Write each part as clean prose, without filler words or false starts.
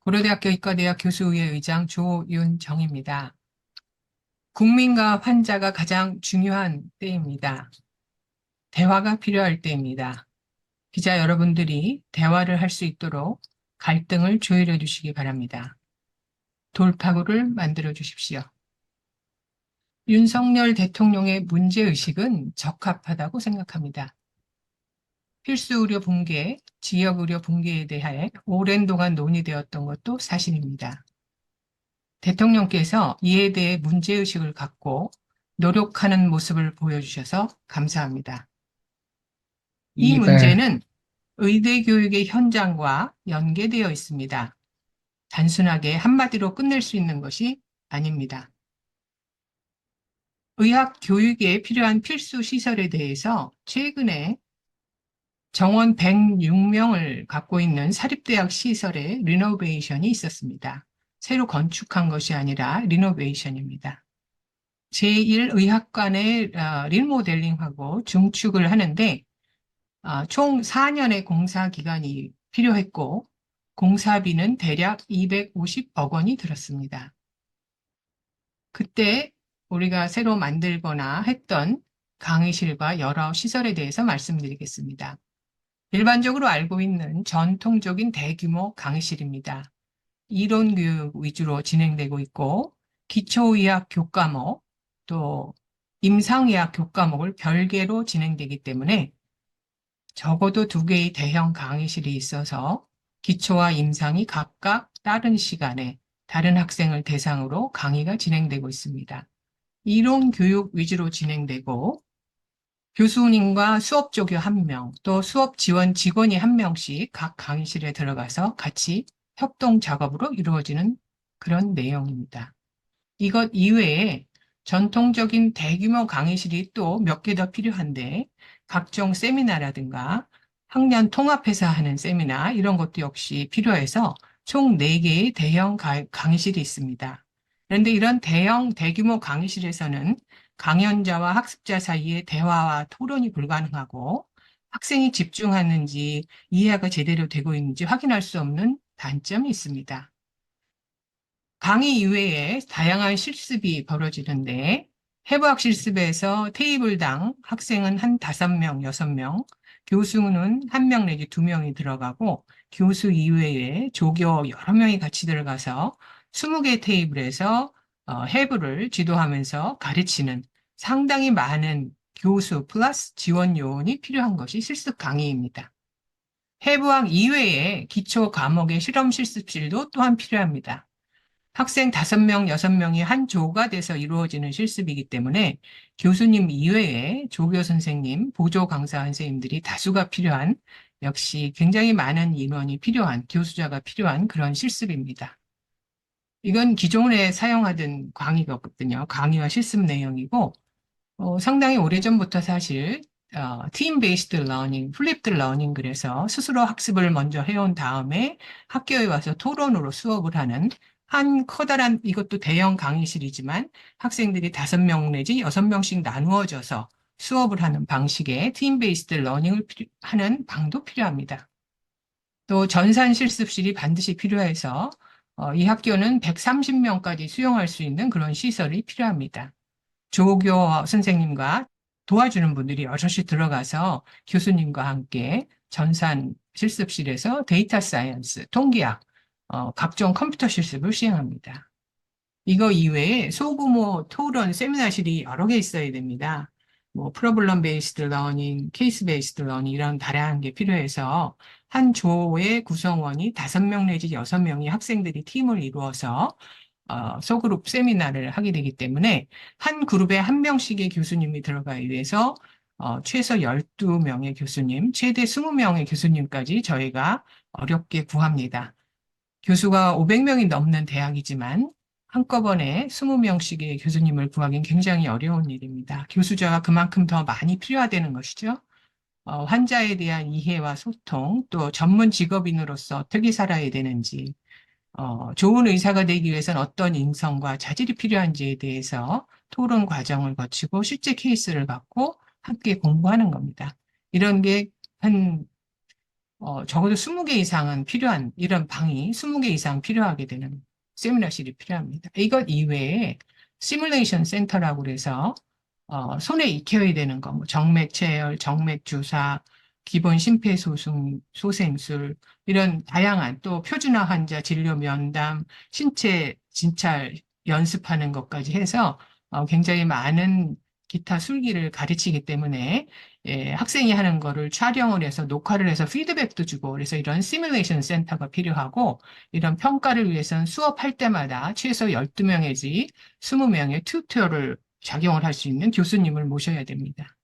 고려대학교 의과대학 교수회 의장 조윤정입니다. 국민과 환자가 가장 중요한 때입니다. 대화가 필요할 때입니다. 기자 여러분들이 대화를 할 수 있도록 갈등을 조율해 주시기 바랍니다. 돌파구를 만들어 주십시오. 윤석열 대통령의 문제의식은 적합하다고 생각합니다. 필수 의료 붕괴, 지역 의료 붕괴에 대해 오랜 동안 논의되었던 것도 사실입니다. 대통령께서 이에 대해 문제의식을 갖고 노력하는 모습을 보여주셔서 감사합니다. 이 네, 문제는 의대 교육의 현장과 연계되어 있습니다. 단순하게 한마디로 끝낼 수 있는 것이 아닙니다. 의학 교육에 필요한 필수 시설에 대해서 최근에 정원 106명을 갖고 있는 사립대학 시설의 리노베이션이 있었습니다. 새로 건축한 것이 아니라 리노베이션입니다. 제1의학관의 리모델링하고 중축을 하는데 총 4년의 공사 기간이 필요했고 공사비는 대략 250억 원이 들었습니다. 그때 우리가 새로 만들거나 했던 강의실과 여러 시설에 대해서 말씀드리겠습니다. 일반적으로 알고 있는 전통적인 대규모 강의실입니다. 이론 교육 위주로 진행되고 있고 기초의학 교과목 또 임상의학 교과목을 별개로 진행되기 때문에 적어도 2개의 대형 강의실이 있어서 기초와 임상이 각각 다른 시간에 다른 학생을 대상으로 강의가 진행되고 있습니다. 이론 교육 위주로 진행되고 교수님과 수업 조교 1명, 또 수업 지원 직원이 1명씩 각 강의실에 들어가서 같이 협동 작업으로 이루어지는 그런 내용입니다. 이것 이외에 전통적인 대규모 강의실이 또 몇 개 더 필요한데 각종 세미나라든가 학년 통합해서 하는 세미나 이런 것도 역시 필요해서 총 4개의 대형 강의실이 있습니다. 그런데 이런 대규모 강의실에서는 강연자와 학습자 사이의 대화와 토론이 불가능하고 학생이 집중하는지 이해가 제대로 되고 있는지 확인할 수 없는 단점이 있습니다. 강의 이외에 다양한 실습이 벌어지는데 해부학 실습에서 테이블당 학생은 한 5명, 6명, 교수는 1명 내지 2명이 들어가고 교수 이외에 조교 여러 명이 같이 들어가서 20개 테이블에서 해부를 지도하면서 가르치는 상당히 많은 교수 플러스 지원 요원이 필요한 것이 실습 강의입니다. 해부학 이외에 기초 과목의 실험 실습실도 또한 필요합니다. 학생 5명, 6명이 한 조가 돼서 이루어지는 실습이기 때문에 교수님 이외에 조교 선생님, 보조 강사 선생님들이 다수가 필요한 역시 굉장히 많은 인원이 필요한 교수자가 필요한 그런 실습입니다. 이건 기존에 사용하던 강의거든요. 강의와 실습 내용이고 상당히 오래전부터 사실 팀 베이스드 러닝, 플립드 러닝 그래서 스스로 학습을 먼저 해온 다음에 학교에 와서 토론으로 수업을 하는 한 커다란 이것도 대형 강의실이지만 학생들이 5명 내지 6명씩 나누어져서 수업을 하는 방식의 팀 베이스드 러닝을 하는 방도 필요합니다. 또 전산 실습실이 반드시 필요해서 이 학교는 130명까지 수용할 수 있는 그런 시설이 필요합니다. 조교 선생님과 도와주는 분들이 여럿이 들어가서 교수님과 함께 전산 실습실에서 데이터 사이언스, 통계학, 각종 컴퓨터 실습을 시행합니다. 이거 이외에 소규모 토론 세미나실이 여러 개 있어야 됩니다. 뭐 프로블럼 베이스드 러닝, 케이스 베이스드 러닝 이런 다양한 게 필요해서 한 조의 구성원이 5명 내지 6명이 학생들이 팀을 이루어서 소그룹 세미나를 하게 되기 때문에 한 그룹에 1명씩의 교수님이 들어가기 위해서 최소 12명의 교수님, 최대 20명의 교수님까지 저희가 어렵게 구합니다. 교수가 500명이 넘는 대학이지만 한꺼번에 20명씩의 교수님을 구하기는 굉장히 어려운 일입니다. 교수자가 그만큼 더 많이 필요하다는 것이죠. 환자에 대한 이해와 소통, 또 전문 직업인으로서 어떻게 살아야 되는지, 좋은 의사가 되기 위해서는 어떤 인성과 자질이 필요한지에 대해서 토론 과정을 거치고 실제 케이스를 갖고 함께 공부하는 겁니다. 이런 게한 적어도 20개 이상은 필요한, 이런 방이 20개 이상 필요하게 되는 세미나실이 필요합니다. 이것 이외에 시뮬레이션 센터라고 그래서 손에 익혀야 되는 거, 뭐 정맥 체열, 정맥 주사, 기본 심폐소생술, 이런 다양한 또 표준화 환자 진료 면담, 신체 진찰 연습하는 것까지 해서 굉장히 많은 기타 술기를 가르치기 때문에 학생이 하는 거를 촬영을 해서 녹화를 해서 피드백도 주고 그래서 이런 시뮬레이션 센터가 필요하고 이런 평가를 위해서는 수업할 때마다 최소 12명 내지 20명의 튜터를 작용을 할 수 있는 교수님을 모셔야 됩니다.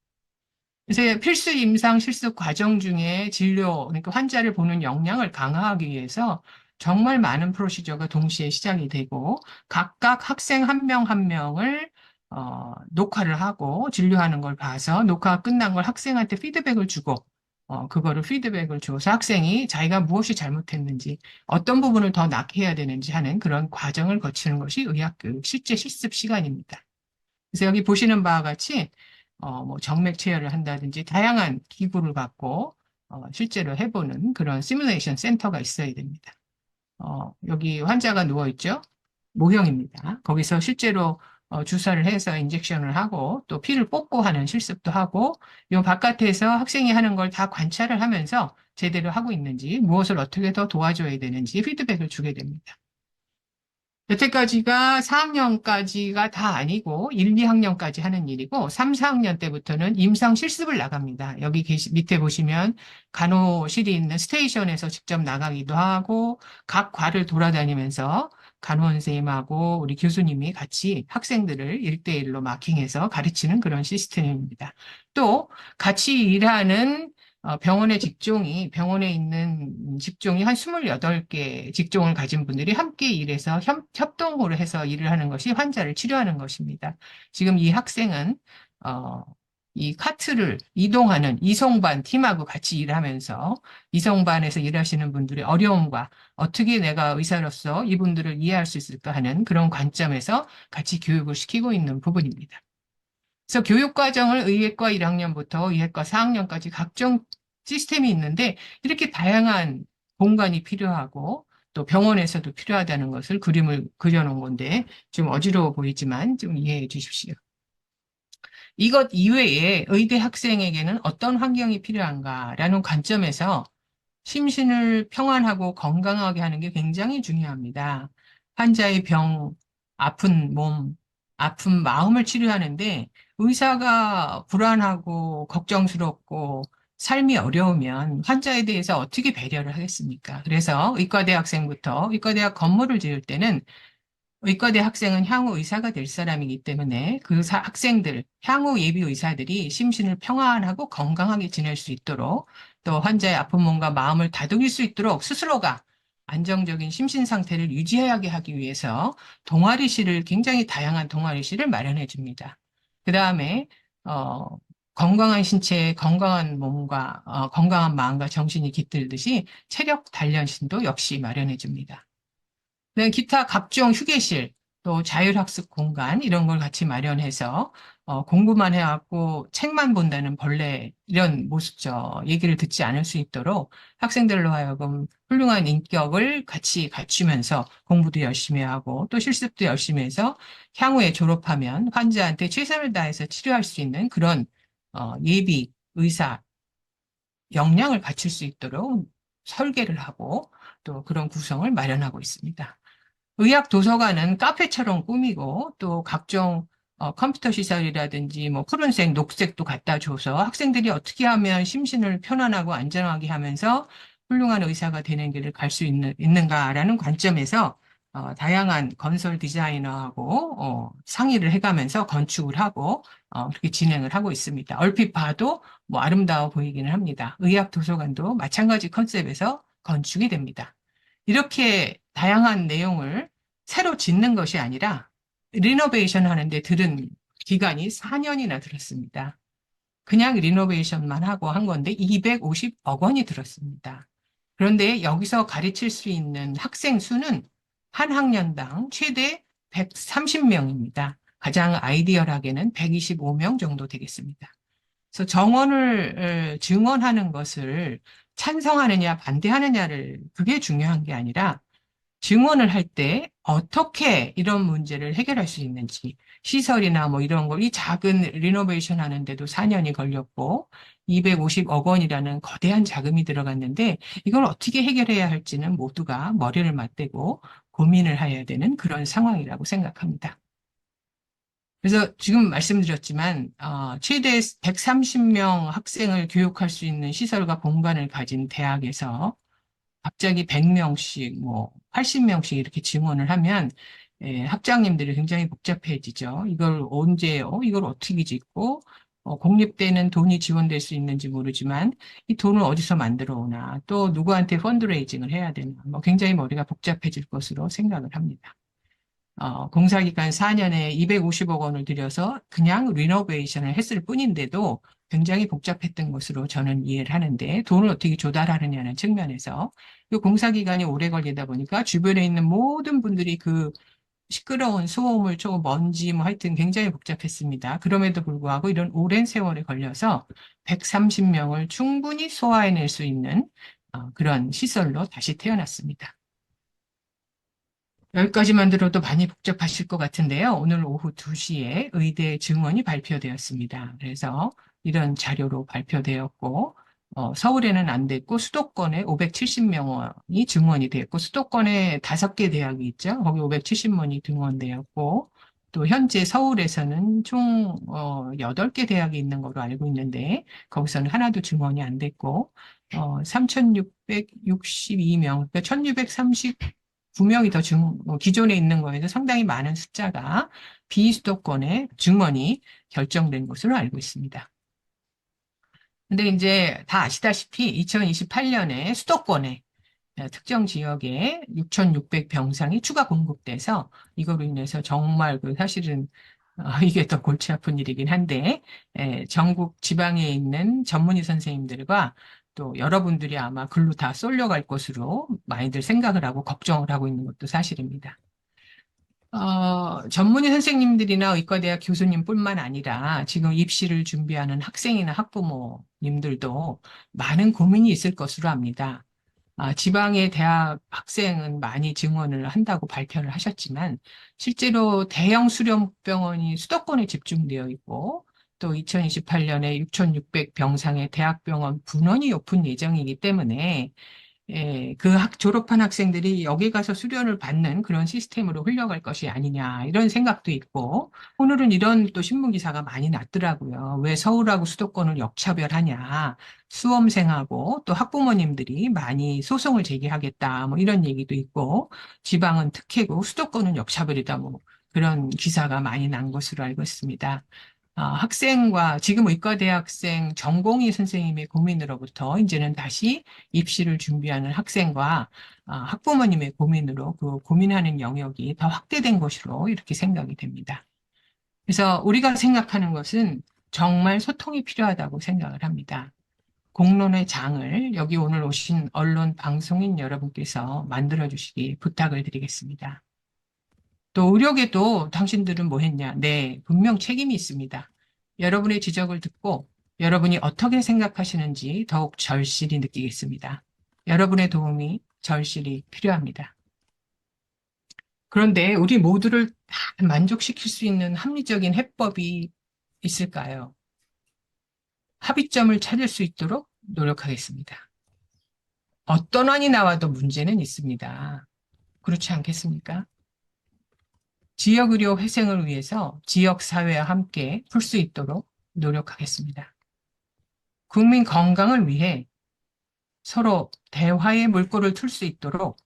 그래서 필수 임상 실습 과정 중에 진료, 그러니까 환자를 보는 역량을 강화하기 위해서 정말 많은 프로시저가 동시에 시작이 되고 각각 학생 한 명 한 명을 녹화를 하고 진료하는 걸 봐서 녹화가 끝난 걸 학생한테 피드백을 주고 그거를 피드백을 줘서 학생이 자기가 무엇이 잘못했는지 어떤 부분을 더 낫게 해야 되는지 하는 그런 과정을 거치는 것이 의학교육 실제 실습 시간입니다. 그래서 여기 보시는 바와 같이 뭐 정맥 체열을 한다든지 다양한 기구를 갖고 실제로 해보는 그런 시뮬레이션 센터가 있어야 됩니다. 여기 환자가 누워있죠? 모형입니다. 거기서 실제로 주사를 해서 인젝션을 하고 또 피를 뽑고 하는 실습도 하고 이 바깥에서 학생이 하는 걸 다 관찰을 하면서 제대로 하고 있는지 무엇을 어떻게 더 도와줘야 되는지 피드백을 주게 됩니다. 여태까지가 4학년까지가 다 아니고 1, 2학년까지 하는 일이고 3, 4학년 때부터는 임상 실습을 나갑니다. 여기 밑에 보시면 간호실이 있는 스테이션에서 직접 나가기도 하고 각 과를 돌아다니면서 간호 선생님하고 우리 교수님이 같이 학생들을 1대1로 마킹해서 가르치는 그런 시스템입니다. 또 같이 일하는 병원의 직종이, 병원에 있는 직종이 한 28개 직종을 가진 분들이 함께 일해서 협동으로 해서 일을 하는 것이 환자를 치료하는 것입니다. 지금 이 학생은, 이 카트를 이동하는 이송반 팀하고 같이 일하면서 이송반에서 일하시는 분들의 어려움과 어떻게 내가 의사로서 이분들을 이해할 수 있을까 하는 그런 관점에서 같이 교육을 시키고 있는 부분입니다. 그래서 교육과정을 의예과 1학년부터 의예과 4학년까지 각종 시스템이 있는데 이렇게 다양한 공간이 필요하고 또 병원에서도 필요하다는 것을 그림을 그려놓은 건데 좀 어지러워 보이지만 좀 이해해 주십시오. 이것 이외에 의대 학생에게는 어떤 환경이 필요한가라는 관점에서 심신을 평안하고 건강하게 하는 게 굉장히 중요합니다. 환자의 병, 아픈 몸, 아픈 마음을 치료하는데 의사가 불안하고 걱정스럽고 삶이 어려우면 환자에 대해서 어떻게 배려를 하겠습니까? 그래서 의과대 학생부터 의과대학 건물을 지을 때는 의과대 학생은 향후 의사가 될 사람이기 때문에 그 학생들, 향후 예비 의사들이 심신을 평안하고 건강하게 지낼 수 있도록 또 환자의 아픈 몸과 마음을 다독일 수 있도록 스스로가 안정적인 심신 상태를 유지하게 하기 위해서 동아리실을 굉장히 다양한 동아리실을 마련해 줍니다. 그 다음에 건강한 신체에 건강한 몸과 건강한 마음과 정신이 깃들듯이 체력 단련실도 역시 마련해 줍니다. 기타 각종 휴게실, 또 자율학습 공간 이런 걸 같이 마련해서 공부만 해왔고 책만 본다는 벌레 이런 모습 얘기를 듣지 않을 수 있도록 학생들로 하여금 훌륭한 인격을 같이 갖추면서 공부도 열심히 하고 또 실습도 열심히 해서 향후에 졸업하면 환자한테 최선을 다해서 치료할 수 있는 그런 예비 의사 역량을 갖출 수 있도록 설계를 하고 또 그런 구성을 마련하고 있습니다. 의학 도서관은 카페처럼 꾸미고 또 각종 컴퓨터 시설이라든지 뭐 푸른색, 녹색도 갖다 줘서 학생들이 어떻게 하면 심신을 편안하고 안전하게 하면서 훌륭한 의사가 되는 길을 갈 수 있는가라는 관점에서 다양한 건설 디자이너하고 상의를 해가면서 건축을 하고 그렇게 진행을 하고 있습니다. 얼핏 봐도 뭐 아름다워 보이기는 합니다. 의학 도서관도 마찬가지 컨셉에서 건축이 됩니다. 이렇게 다양한 내용을 새로 짓는 것이 아니라 리노베이션 하는데 들은 기간이 4년이나 들었습니다. 그냥 리노베이션만 하고 한 건데 250억 원이 들었습니다. 그런데 여기서 가르칠 수 있는 학생 수는 한 학년당 최대 130명입니다. 가장 아이디얼하게는 125명 정도 되겠습니다. 그래서 정원을 증원하는 것을 찬성하느냐, 반대하느냐를 그게 중요한 게 아니라 증원을 할 때 어떻게 이런 문제를 해결할 수 있는지 시설이나 뭐 이런 걸 이 작은 리노베이션 하는데도 4년이 걸렸고 250억 원이라는 거대한 자금이 들어갔는데 이걸 어떻게 해결해야 할지는 모두가 머리를 맞대고 고민을 해야 되는 그런 상황이라고 생각합니다. 그래서 지금 말씀드렸지만 최대 130명 학생을 교육할 수 있는 시설과 공간을 가진 대학에서 갑자기 100명씩, 뭐 80명씩 이렇게 증원을 하면 학장님들이 굉장히 복잡해지죠. 이걸 언제요? 이걸 어떻게 짓고 공립대는 돈이 지원될 수 있는지 모르지만 이 돈을 어디서 만들어 오나 또 누구한테 펀드레이징을 해야 되나 뭐 굉장히 머리가 복잡해질 것으로 생각을 합니다. 공사기간 4년에 250억 원을 들여서 그냥 리노베이션을 했을 뿐인데도 굉장히 복잡했던 것으로 저는 이해를 하는데 돈을 어떻게 조달하느냐는 측면에서 이 공사기간이 오래 걸리다 보니까 주변에 있는 모든 분들이 그 시끄러운 소음을 조금 먼지 뭐 하여튼 굉장히 복잡했습니다. 그럼에도 불구하고 이런 오랜 세월에 걸려서 130명을 충분히 소화해낼 수 있는 그런 시설로 다시 태어났습니다. 여기까지만 들어도 많이 복잡하실 것 같은데요. 오늘 오후 2시에 의대 증원이 발표되었습니다. 그래서 이런 자료로 발표되었고, 서울에는 안 됐고, 수도권에 570명이 증원이 되었고, 수도권에 5개 대학이 있죠. 거기 570명이 증원되었고, 또 현재 서울에서는 총 8개 대학이 있는 걸로 알고 있는데, 거기서는 하나도 증원이 안 됐고, 3,662명, 그러니까 1,639명이 더 기존에 있는 거에서 상당히 많은 숫자가 비수도권의 증원이 결정된 것으로 알고 있습니다. 근데 이제 다 아시다시피 2028년에 수도권에 특정 지역에 6,600병상이 추가 공급돼서 이거로 인해서 정말 그 사실은 이게 더 골치 아픈 일이긴 한데 전국 지방에 있는 전문의 선생님들과 또 여러분들이 아마 글로 다 쏠려갈 것으로 많이들 생각을 하고 걱정을 하고 있는 것도 사실입니다. 전문의 선생님들이나 의과대학 교수님뿐만 아니라 지금 입시를 준비하는 학생이나 학부모님들도 많은 고민이 있을 것으로 압니다. 지방의 대학 학생은 많이 증원을 한다고 발표를 하셨지만 실제로 대형 수련병원이 수도권에 집중되어 있고 또 2028년에 6,600병상의 대학병원 분원이 오픈 예정이기 때문에 졸업한 학생들이 여기 가서 수련을 받는 그런 시스템으로 흘러갈 것이 아니냐, 이런 생각도 있고, 오늘은 이런 또 신문기사가 많이 났더라고요. 왜 서울하고 수도권을 역차별하냐, 수험생하고 또 학부모님들이 많이 소송을 제기하겠다, 뭐 이런 얘기도 있고, 지방은 특혜고 수도권은 역차별이다, 뭐 그런 기사가 많이 난 것으로 알고 있습니다. 학생과 지금 의과대학생 전공의 선생님의 고민으로부터 이제는 다시 입시를 준비하는 학생과 학부모님의 고민으로 그 고민하는 영역이 더 확대된 것으로 이렇게 생각이 됩니다. 그래서 우리가 생각하는 것은 정말 소통이 필요하다고 생각을 합니다. 공론의 장을 여기 오늘 오신 언론 방송인 여러분께서 만들어 주시기 부탁을 드리겠습니다. 또 의료계도 당신들은 뭐 했냐? 네, 분명 책임이 있습니다. 여러분의 지적을 듣고 여러분이 어떻게 생각하시는지 더욱 절실히 느끼겠습니다. 여러분의 도움이 절실히 필요합니다. 그런데 우리 모두를 다 만족시킬 수 있는 합리적인 해법이 있을까요? 합의점을 찾을 수 있도록 노력하겠습니다. 어떤 안이 나와도 문제는 있습니다. 그렇지 않겠습니까? 지역의료 회생을 위해서 지역사회와 함께 풀 수 있도록 노력하겠습니다. 국민 건강을 위해 서로 대화의 물꼬를 틀 수 있도록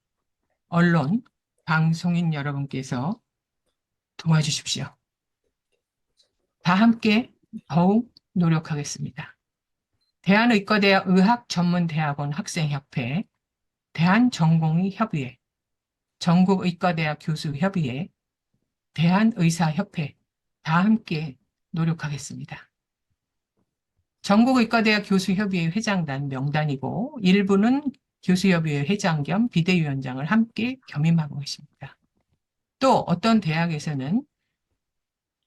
언론, 방송인 여러분께서 도와주십시오. 다 함께 더욱 노력하겠습니다. 대한의과대학 의학전문대학원 학생협회, 대한전공의협의회, 전국의과대학 교수협의회, 대한의사협회 다 함께 노력하겠습니다. 전국의과대학 교수협의회 회장단 명단이고 일부는 교수협의회 회장 겸 비대위원장을 함께 겸임하고 계십니다. 또 어떤 대학에서는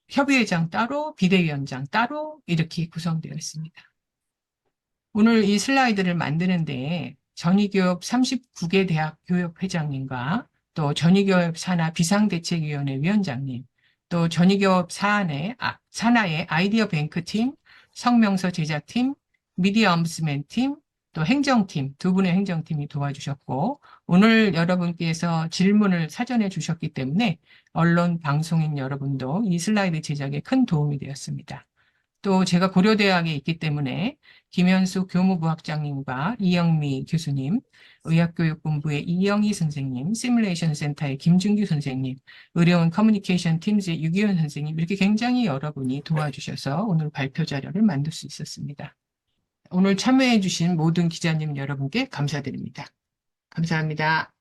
협의회장 따로 비대위원장 따로 이렇게 구성되어 있습니다. 오늘 이 슬라이드를 만드는데 전위기업 39개 대학 교역회장님과 또 전위기업 산하 비상대책위원회 위원장님, 또 전위기업 산하의 아이디어 뱅크팀, 성명서 제작팀, 미디어 엄부스맨 팀, 또 행정팀, 두 분의 행정팀이 도와주셨고, 오늘 여러분께서 질문을 사전에 주셨기 때문에 언론 방송인 여러분도 이 슬라이드 제작에 큰 도움이 되었습니다. 또 제가 고려대학에 있기 때문에 김현수 교무부학장님과 이영미 교수님, 의학교육본부의 이영희 선생님, 시뮬레이션 센터의 김준규 선생님, 의료원 커뮤니케이션 팀즈의 유기현 선생님, 이렇게 굉장히 여러분이 도와주셔서 오늘 발표 자료를 만들 수 있었습니다. 오늘 참여해주신 모든 기자님 여러분께 감사드립니다. 감사합니다.